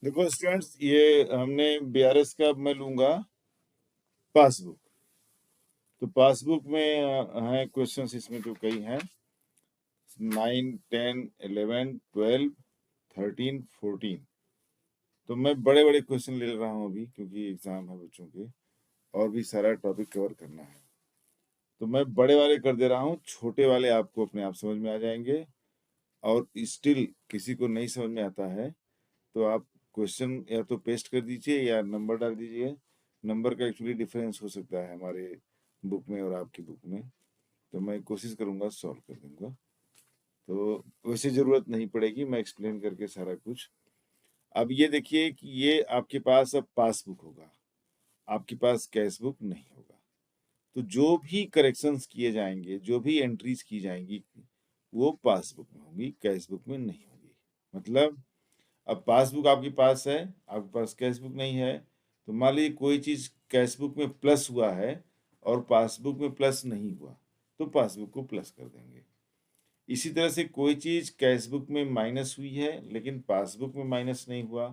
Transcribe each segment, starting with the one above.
देखो स्टूडेंट्स, ये हमने बीआरएस का मैं लूंगा पासबुक। तो पासबुक में हैं क्वेश्चंस, इसमें जो कई हैं 9, 10, 11, 12, 13, 14। तो मैं बड़े बड़े क्वेश्चन ले रहा हूँ अभी, क्योंकि एग्जाम है बच्चों के और भी सारा टॉपिक कवर करना है। तो मैं बड़े वाले कर दे रहा हूँ, छोटे वाले आपको अपने आप समझ में आ जाएंगे। और स्टिल किसी को नहीं समझ में आता है तो आप क्वेश्चन या तो पेस्ट कर दीजिए या नंबर डाल दीजिए। नंबर का एक्चुअली डिफरेंस हो सकता है हमारे बुक में और आपकी बुक में, तो मैं कोशिश करूंगा सॉल्व कर दूंगा। तो वैसे ज़रूरत नहीं पड़ेगी, मैं एक्सप्लेन करके सारा कुछ। अब ये देखिए कि ये आपके पास अब पासबुक होगा, आपके पास कैश बुक नहीं होगा। तो जो भी करेक्शंस किए जाएंगे, जो भी एंट्रीज की जाएंगी, वो पासबुक में होंगी, कैश बुक में नहीं होगी। मतलब अब पासबुक आपके पास है, आपके पास कैश बुक नहीं है, तो मान लीजिए कोई चीज़ कैश बुक में प्लस हुआ है और पासबुक में प्लस नहीं हुआ, तो पासबुक को प्लस कर देंगे। इसी तरह से कोई चीज़ कैश बुक में माइनस हुई है लेकिन पासबुक में माइनस नहीं हुआ,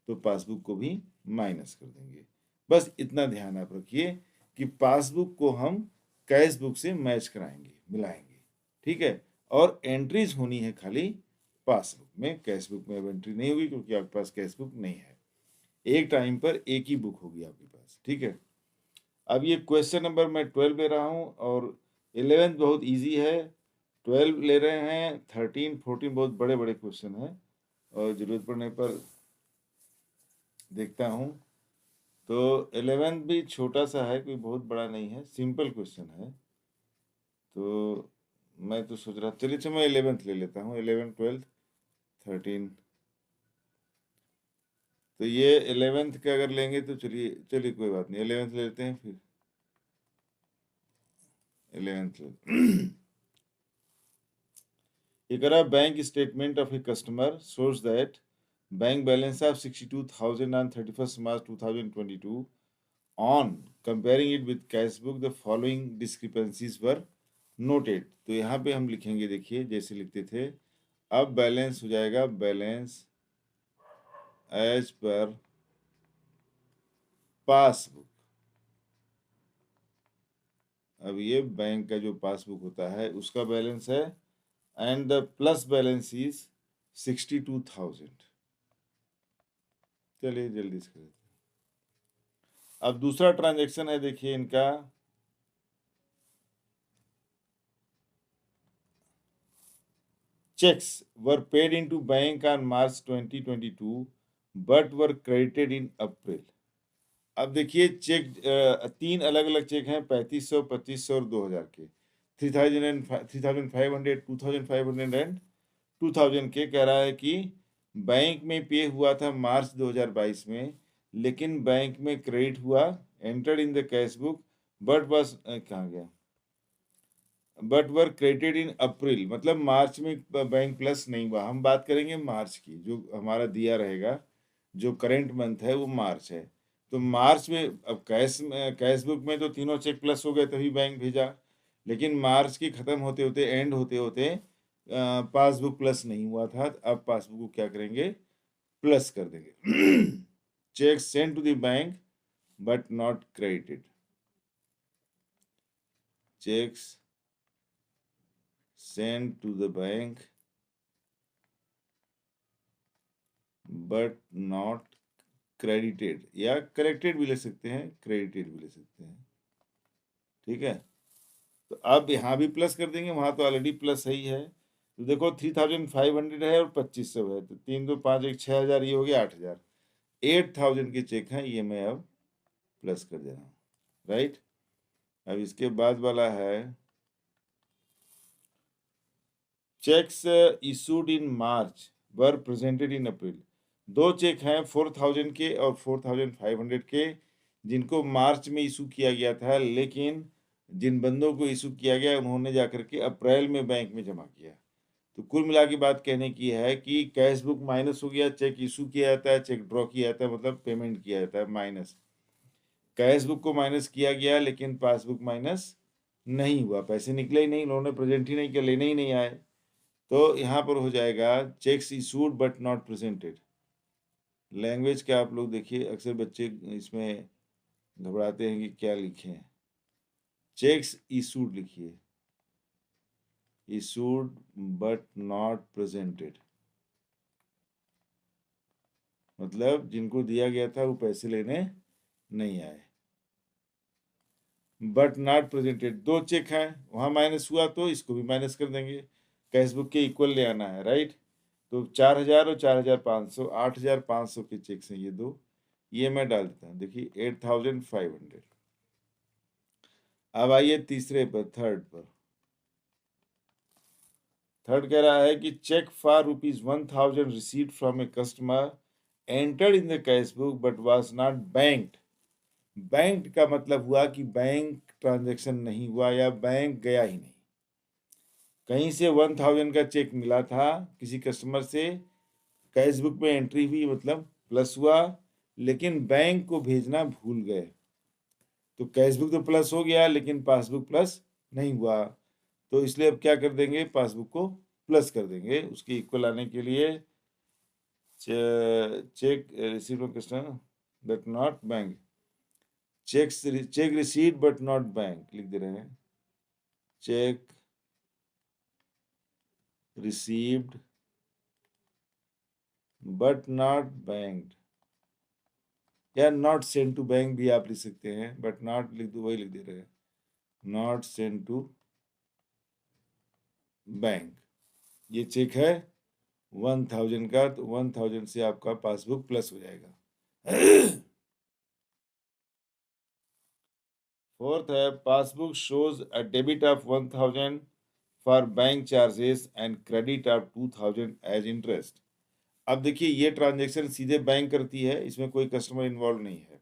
तो पासबुक को भी माइनस कर देंगे। बस इतना ध्यान आप रखिए कि पासबुक को हम कैश बुक से मैच कराएंगे, मिलाएंगे। ठीक है। और एंट्रीज होनी है खाली पासबुक में, कैश बुक में अब एंट्री नहीं होगी क्योंकि आपके पास कैश बुक नहीं है। एक टाइम पर एक ही बुक होगी आपके पास। ठीक है। अब ये क्वेश्चन नंबर मैं 12 ले रहा हूँ और 11 बहुत इजी है। 12 ले रहे हैं, 13, 14 बहुत बड़े बड़े क्वेश्चन हैं और ज़रूरत पड़ने पर देखता हूँ। तो 11 भी छोटा सा है, कोई बहुत बड़ा नहीं है, सिंपल क्वेश्चन है। तो मैं तो सोच रहा, चलिए अच्छा मैं 11th ले लेता हूँ, 11, 12, 13। तो ये 11th का अगर लेंगे तो चलिए चलिए कोई बात नहीं, 11th ले लेते हैं फिर। 11th ये कह रहा है bank statement of a customer shows that bank balance of 62,000 on 31st March 2022. On comparing it with cash book, the following discrepancies were noted. तो यहाँ पे हम लिखेंगे, देखिए जैसे लिखते थे। अब बैलेंस हो जाएगा बैलेंस एज पर पासबुक। अब ये बैंक का जो पासबुक होता है उसका बैलेंस है, and the plus balance is 62,000। चलिए जल्दी से करें। अब दूसरा ट्रांजैक्शन है, देखिए इनका। Cheques were paid into bank on March 2022 but were credited in April. अब देखिए चेक, तीन अलग अलग चेक हैं, 3500, 2500 और 2000 के। 3000 एंड 3500, 2500 एंड 2000 के। कह रहा है कि बैंक में पे हुआ था मार्च 2022 में, लेकिन बैंक में क्रेडिट हुआ, entered in the cash book, but बस कहाँ गया, बट वर क्रेडिटेड इन अप्रैल। मतलब मार्च में बैंक प्लस नहीं हुआ। हम बात करेंगे मार्च की, जो हमारा दिया रहेगा, जो करंट मंथ है वो मार्च है। तो मार्च में अब कैश बुक में तो तीनों चेक प्लस हो गए तभी बैंक भेजा, लेकिन मार्च की खत्म होते होते, एंड होते होते पासबुक प्लस नहीं हुआ था। अब पासबुक को क्या करेंगे, प्लस कर देंगे। Cheque send to the bank but not credited. Cheques sent to the bank but not credited, या करेक्टेड भी ले सकते हैं, क्रेडिटेड भी ले सकते हैं। ठीक है। तो अब यहाँ भी प्लस कर देंगे, वहां तो ऑलरेडी प्लस ही है। तो देखो 3500 है और 2500 है, तो 3, 2, 5, 1, 6000, ये हो गया 8000। 8000 के चेक हैं, ये मैं अब प्लस कर दे रहा हूँ। राइट। अब इसके बाद वाला है cheques issued in March were presented in April. दो चेक हैं 4000 के और 4500 के, जिनको मार्च में इशू किया गया था, लेकिन जिन बंदों को इशू किया गया उन्होंने जाकर के अप्रैल में बैंक में जमा किया। तो कुल मिला के बात कहने की है कि कैश बुक माइनस हो गया, चेक इशू किया जाता है, चेक ड्रॉ किया जाता है, मतलब पेमेंट किया जाता है माइनस। कैश बुक को माइनस किया गया लेकिन पासबुक माइनस नहीं हुआ, पैसे निकले ही नहीं, उन्होंने प्रेजेंट ही नहीं किया, लेने ही नहीं आए। तो यहाँ पर हो जाएगा cheques issued but not presented, language का आप लोग देखिए, अक्सर बच्चे इसमें घबराते हैं कि क्या लिखें। चेक्स इशूड लिखिए, इशूड बट नॉट प्रेजेंटेड, मतलब जिनको दिया गया था वो पैसे लेने नहीं आए। बट नॉट प्रेजेंटेड, दो चेक हैं, वहां माइनस हुआ तो इसको भी माइनस कर देंगे, कैशबुक के इक्वल ले आना है, राइट। तो 4,000 और 4,500, 8,500 के चेक्स हैं ये दो, ये मैं डाल देता हूँ, देखिए 8,500। अब आइए तीसरे पर, थर्ड पर। थर्ड कह रहा है कि cheque for ₹1,000 received from a customer entered in the cash book but was not banked. Banked का मतलब हुआ कि बैंक ट्रांजैक्शन नहीं हुआ या बैंक गया ही नहीं। कहीं से 1,000 का चेक मिला था किसी कस्टमर से, कैश बुक में एंट्री हुई मतलब प्लस हुआ, लेकिन बैंक को भेजना भूल गए, तो कैश बुक तो प्लस हो गया लेकिन पासबुक प्लस नहीं हुआ। तो इसलिए अब क्या कर देंगे, पासबुक को प्लस कर देंगे उसके इक्वल आने के लिए। Check receive customer but not bank, check received but not bank लिख दे रहे हैं, check received but not banked, या नॉट सेंड टू बैंक भी आप लिख सकते हैं, बट नॉट लिख दो, वही लिख दे रहे हैं, नॉट सेंड टू बैंक। ये चेक है 1,000 का, तो 1,000 से आपका पासबुक प्लस हो जाएगा। फोर्थ है, passbook shows a debit of 1,000 for bank charges and credit of 2,000 as interest. अब देखिए ये ट्रांजेक्शन सीधे बैंक करती है, इसमें कोई कस्टमर इन्वॉल्व नहीं है।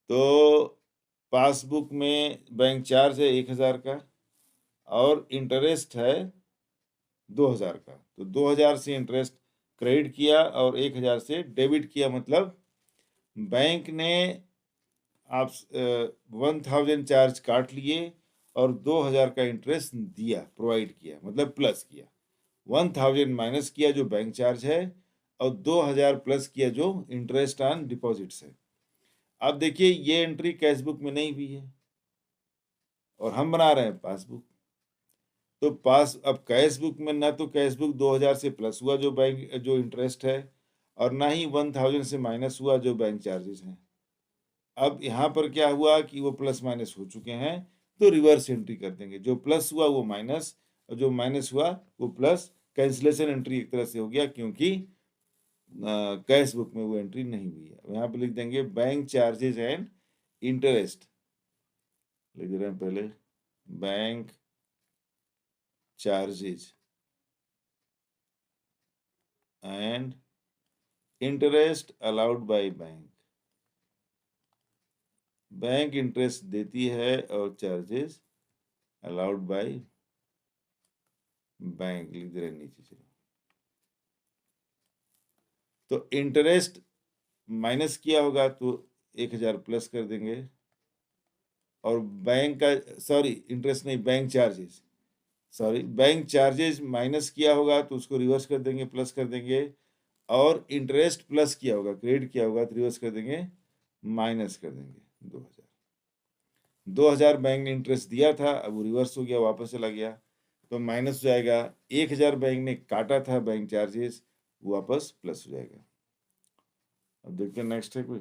तो पासबुक में बैंक चार्ज है 1,000 का और इंटरेस्ट है 2,000 का, तो 2,000 से इंटरेस्ट क्रेडिट किया और 1,000 से डेबिट किया, मतलब बैंक ने आप 1,000 चार्ज काट लिए और 2,000 का इंटरेस्ट दिया, प्रोवाइड किया, मतलब प्लस किया। 1,000 माइनस किया जो बैंक चार्ज है और 2,000 प्लस किया जो इंटरेस्ट ऑन डिपॉजिट्स है। अब देखिए ये एंट्री कैशबुक में नहीं हुई है और हम बना रहे हैं पासबुक, तो अब कैश बुक में ना तो कैश बुक 2,000 से प्लस हुआ जो बैंक जो इंटरेस्ट है, और ना ही 1,000 से माइनस हुआ जो बैंक चार्जेस हैं। अब यहाँ पर क्या हुआ कि वो प्लस माइनस हो चुके हैं, तो रिवर्स एंट्री कर देंगे, जो प्लस हुआ वो माइनस और जो माइनस हुआ वो प्लस, कैंसिलेशन एंट्री एक तरह से हो गया, क्योंकि कैश बुक में वो एंट्री नहीं हुई है। यहाँ पे लिख देंगे बैंक चार्जेस एंड इंटरेस्ट, लिख दे रहे हैं पहले, bank charges and interest allowed by bank, bank interest देती है और चार्जेस अलाउड बाय बैंक लिख दे रहे नीचे। चलो, तो इंटरेस्ट माइनस किया होगा तो 1,000 प्लस कर देंगे, और बैंक का, सॉरी इंटरेस्ट नहीं, bank charges, sorry bank charges minus किया होगा तो उसको रिवर्स कर देंगे, प्लस कर देंगे, और इंटरेस्ट प्लस किया होगा, क्रेडिट किया होगा तो रिवर्स कर देंगे, माइनस कर देंगे 2,000। 2,000 बैंक ने इंटरेस्ट दिया था, अब वो रिवर्स हो गया, वापस चला गया, तो माइनस हो जाएगा। 1,000 बैंक ने काटा था बैंक चार्जेस, वो वापस प्लस हो जाएगा। अब देखते हैं नेक्स्ट है कोई,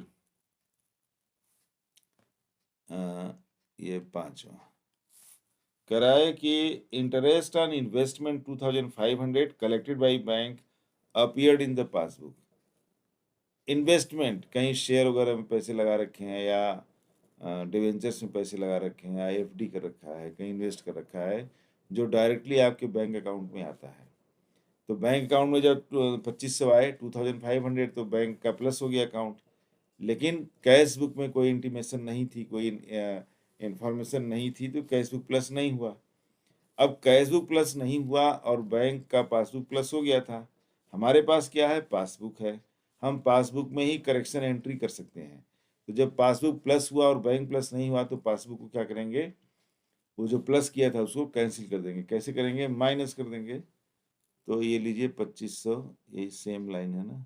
ये पांचवा कह रहा है कि interest on investment 2,500 collected by bank appeared in the passbook. Investment, कहीं शेयर वगैरह में पैसे लगा रखे हैं या डिवेंचर्स में पैसे लगा रखे हैं या एफडी कर रखा है, कहीं इन्वेस्ट कर रखा है, जो डायरेक्टली आपके बैंक अकाउंट में आता है। तो बैंक अकाउंट में जब 2,500 आए, 2,500, तो बैंक का प्लस हो गया अकाउंट, लेकिन कैश बुक में कोई इंटीमेशन नहीं थी, कोई इंफॉर्मेशन नहीं थी, तो कैश बुक प्लस नहीं हुआ। अब कैश बुक प्लस नहीं हुआ और बैंक का पासबुक प्लस हो गया था, हमारे पास क्या है, पासबुक है, हम पासबुक में ही करेक्शन एंट्री कर सकते हैं। तो जब पासबुक प्लस हुआ और बैंक प्लस नहीं हुआ तो पासबुक को क्या करेंगे, वो जो प्लस किया था उसको कैंसिल कर देंगे। कैसे करेंगे, माइनस कर देंगे। तो ये लीजिए 2,500, ये सेम लाइन है ना,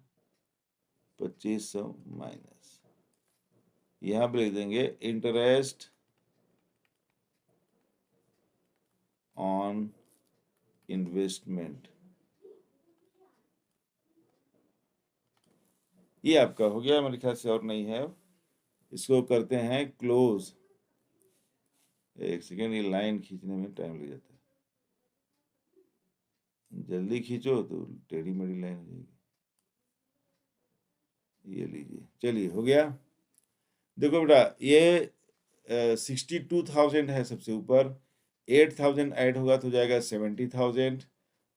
2500 माइनस, यहाँ पे लिख देंगे इंटरेस्ट ऑन इन्वेस्टमेंट। ये आपका हो गया मेरे ख्याल से, और नहीं है। इसको करते हैं क्लोज। एक सेकेंड, ये लाइन खींचने में टाइम लग जाता है, जल्दी खींचो तो टेढ़ी मेढ़ी लाइन हो जाएगी। ये लीजिए, चलिए हो गया। देखो बेटा, ये 62,000 है सबसे ऊपर, 8,000 ऐड होगा तो जाएगा 70,000,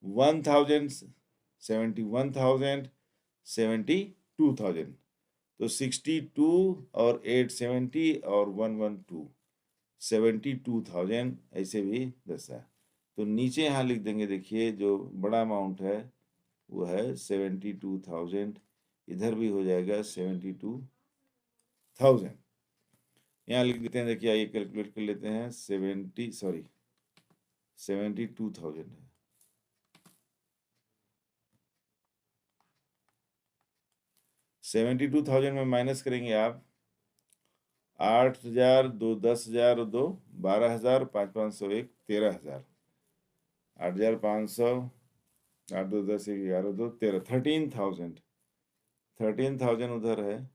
1,000 71,000, 72,000। तो 62 और 870 और 112, 72,000 ऐसे भी दसा। तो नीचे यहाँ लिख देंगे, देखिए जो बड़ा अमाउंट है वो है 72,000, इधर भी हो जाएगा 72,000। यहाँ लिख देते हैं, देखिए आइए कैलकुलेट कर लेते हैं। 72,000 है। 72,000 में माइनस करेंगे आप 8,000, 2 10,000, 2 12,000, 5 500 1 13,000, 8,500, 8 2 10 1 11 2 13, 13,000। 13,000 उधर है।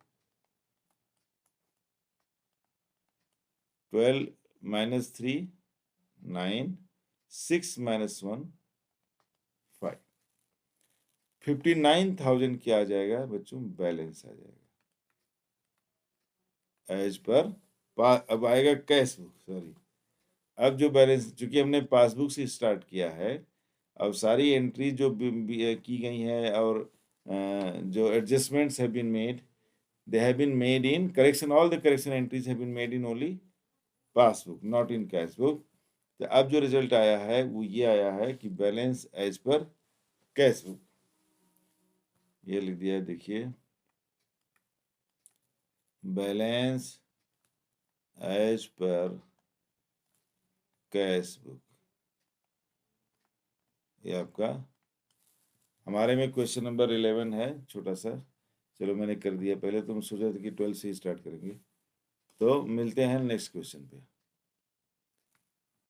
12 माइनस 3 9, 6 माइनस 1 5, 59,000 क्या आ जाएगा बच्चों? बैलेंस आ जाएगा एज पर अब आएगा कैश बुक, सॉरी। अब जो बैलेंस, चूंकि हमने पासबुक से स्टार्ट किया है, अब सारी एंट्री जो की गई है और जो adjustments have been made, they have been made in correction, all the correction entries have been made in only passbook, not in cash book। तो अब जो रिजल्ट आया है वो ये आया है कि balance as per cash book, ये लिख दिया है, देखिए balance as per cash book. ये आपका हमारे में क्वेश्चन नंबर 11 है, छोटा सा। चलो मैंने कर दिया, पहले तो हम सोचा था कि 12 से ही स्टार्ट करेंगे। तो मिलते हैं नेक्स्ट क्वेश्चन पे।